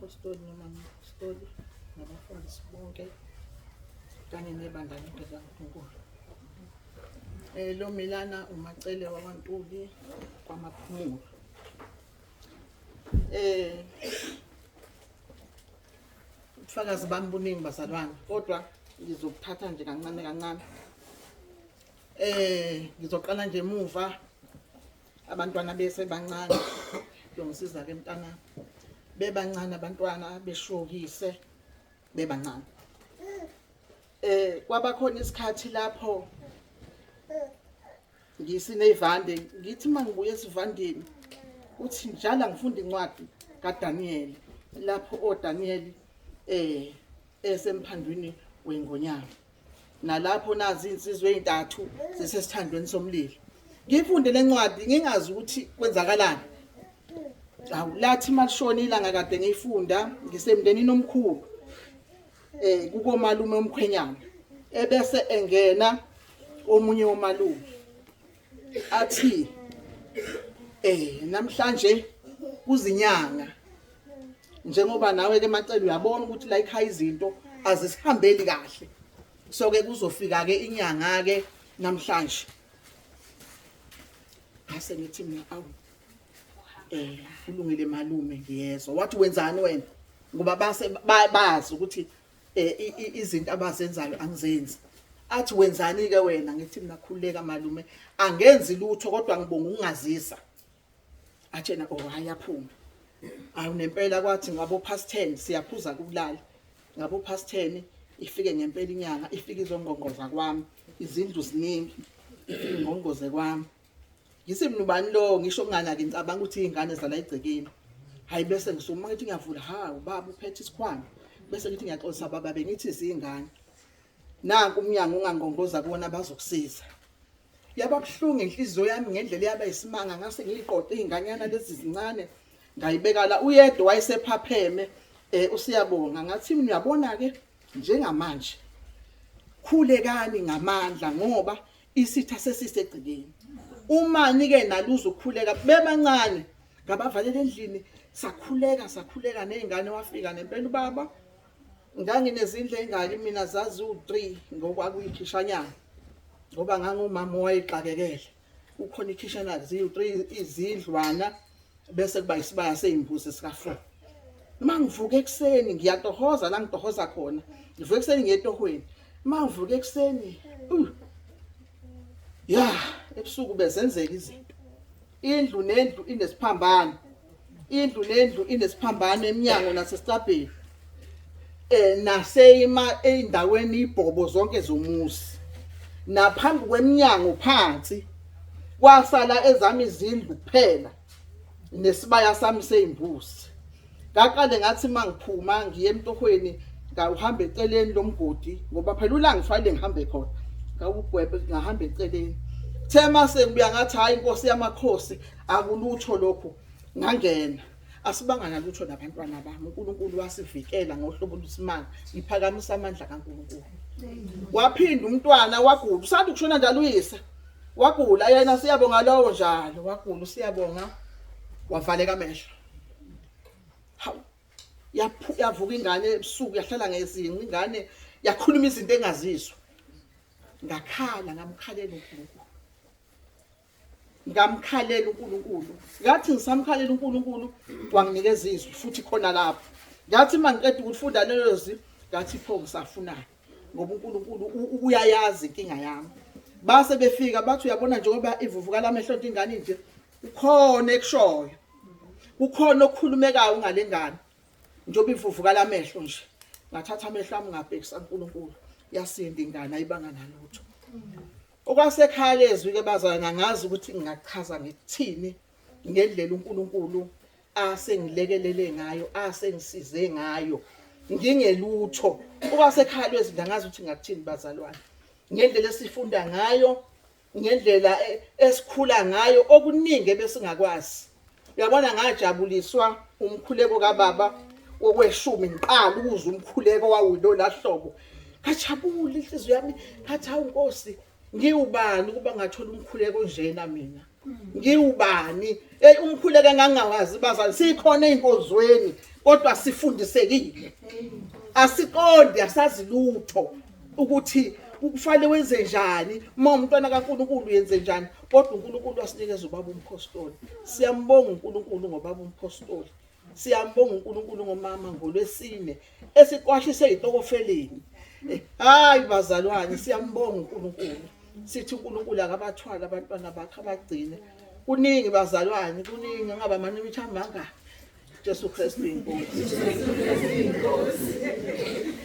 apostoli noma apostoli nabafundisi bonke kanye nebandla lonke likaNkulunkulu. Lo Milana umacele wakwaNtuli kwamaphumulo. Ubufakazi bami buningi bazalwane, kodwa ngizokuthatha nje kancane kancane. Ngizoqala nje emuva, abantwana bese bancane ngiyongisiza ke mntana bebancane, abantwana beshokise bebancane. Kwabakhona isikhathi lapho ngisinevande, ngithi mangibuye esivandeni uthi njalo ngifunda incwadi kaDaniel, lapho oDaniel esemphandweni weNgonyama, nalapho nazi insizwe ezintathu zisesithandweni somlilo. Ngifunde lencwadi ngingazi ukuthi kwenzakalani. Lathi malishona ilanga kade ngiyifunda, ngisemndenini omkhulu kukomalume omkhwenyana, ebese engena omunye womalume athi namhlanje kuzinyanga, njengoba nawe ke Macele uyabona ukuthi la ekhaya izinto azisihambeli kahle, so ke kuzofika ke inyanga ke namhlanje. Base ngithi mina awu kulungile malume ngiyezwa. Wathi wenzani wena? Ngoba base bazi ukuthi izinto abazenzayo angizenzi. Athi wenzani ke wena? Ngithi mina khuleka malume, angenzi lutho kodwa ngibonga ukungazisa. Atshena hayaphuma. Awu nempela kwathi ngabo past 10 siyaphuza kulala. Ngabo past 10 ifike ngempela inyanga, ifike izongongoza kwami, izindlu ziningi, ifike ingongoze kwami. Ngisimni ubani lo, ngisho kungana ke ngicabanga ukuthi izingane zala egcekeni. Hayi bese ngisuma ngithi ngiyavula, ubaba uphethe isikhwama. Bese ngithi ngiyaxolisa baba bengithi izingane. Nanku umnyango ungangongoza kuona bazokusiza. Yaba buhlungu inhliziyo yami ngendlela yaba isimanga, ngase ngiyiqoqe izinganyana lezi zincane ngayibeka la. Uyedwa wayesephapheme usiyabonga. Ngathi mina uyabona ke njengamanje khulekani ngamandla ngoba isitha sesisegcikeni. Uma nike naluzo ukukhuleka bebancane ngabavalele endlini, sakhuleka nezingane. Wafika nempela ubaba, nganginezindle engaki mina zazi u3 ngokwakuyikhishanyana, ngoba ngangumama wayexakekele. Ukhona ikhishana ziyi3 izindlwana, bese kuba isibaya sezimbuzi sika4. Uma ngivuka ekseni ngiyatohoza la ngitohoza khona, ngivuka ekseni ngiyetohweni. Uma ngivuka ekseni ebusuku bezenzeka izinto. Indlu nendlu inesiphambano, indlu nendlu inesiphambano eminyango nasestabheni, naseyima endaweni ibhobo zonke zomuzi, naphambi kweminyango phansi kwasala ezami izindlu kuphela nesibaya sami sezimbuzi. Ngaqale ngathi mangiphuma ngiye emtohweni ngahamba eceleni lomgodi, ngoba phela ulanga kufanele ngihambe khona, ngawugwebe ngahamba eceleni. Thema sengibuya ngathi hayi inkosi yamakhosi akulutho lokho, ngangena. Asibanga nalutho nabantwana bami, uNkulunkulu wasivikela ngohlobo lusimanga, iphakamisa amandla kaNkulunkulu. Waphinda umntwana wagula, usathi kushona njalo uyise wagula, yena siyabonga lowo njalo wagula, siyabonga, wavaleka amehlo. Yavuka ingane ebusuku, yahlala ngezinqa ingane, yakhuluma izinto engazizwa. Ngakhala ngamkhalela uNkulunkulu, ngamkhalela uNkulunkulu. Ngathi ngisamkhalela uNkulunkulu wanginikeza izwi futhi khona lapho. Ngathi mangiqeda ukufunda lelozi, ngathi pho ngisafunana, ngoba uNkulunkulu uyayazi inkinga yami. Base befika bathi uyabona njengoba ivuvuka lamehlo into ingane nje, ukhona ekushoyo, ukhona okukhulumekayo ngalengane njengoba ivuvuka lamehlo nje. Ngathatha amehlo ami ngabhekisa uNkulunkulu, yasinda ingane ayibanga nalutho. Okwasekhaya ezwi ke bazana, ngazi ukuthi ngingachaza ngikuthini ngendlela uNkulunkulu asengilekelele ngayo, asengisize ngayo ngingelutho. Okwasekhaya ezwi ngazi ukuthi ngakuthini bazalwane, ngendlela esifunda ngayo, ngendlela esikhula ngayo, okuningi ebesingakwazi. Uyabona ngajabuliswa umkhuleko kaBaba wokweshumi ngiqala ukuze umkhuleko wawulo lahlobo. Ngajabula inhliziyo yami, ngathi hawu Nkosi, ngiwubani ukuba ngathola umkhuleko njena mina? Ngiwubani? Umkhuleko engangawazi bazali sikhona einkozweni kodwa sifundisekile. Asiqonde asazi lutho ukuthi kufanele wenze njani uma umntwana kaNkulunkulu yenze njani, kodwa uNkulunkulu wasinikeza ubaba umpostoli. Siyambonga uNkulunkulu ngobaba umpostoli. Siyambonga uNkulunkulu ngomama ngoLwesine esiqwashise iTokofeleni. Hayi bazalwane, siyambonga uNkulunkulu. Sithi uNkulunkulu akabathwala abantwana bakhe abagcine. Kuningi bazalwane, kuningi ngaba manje imithambanga. Jesu Kristu inkosi.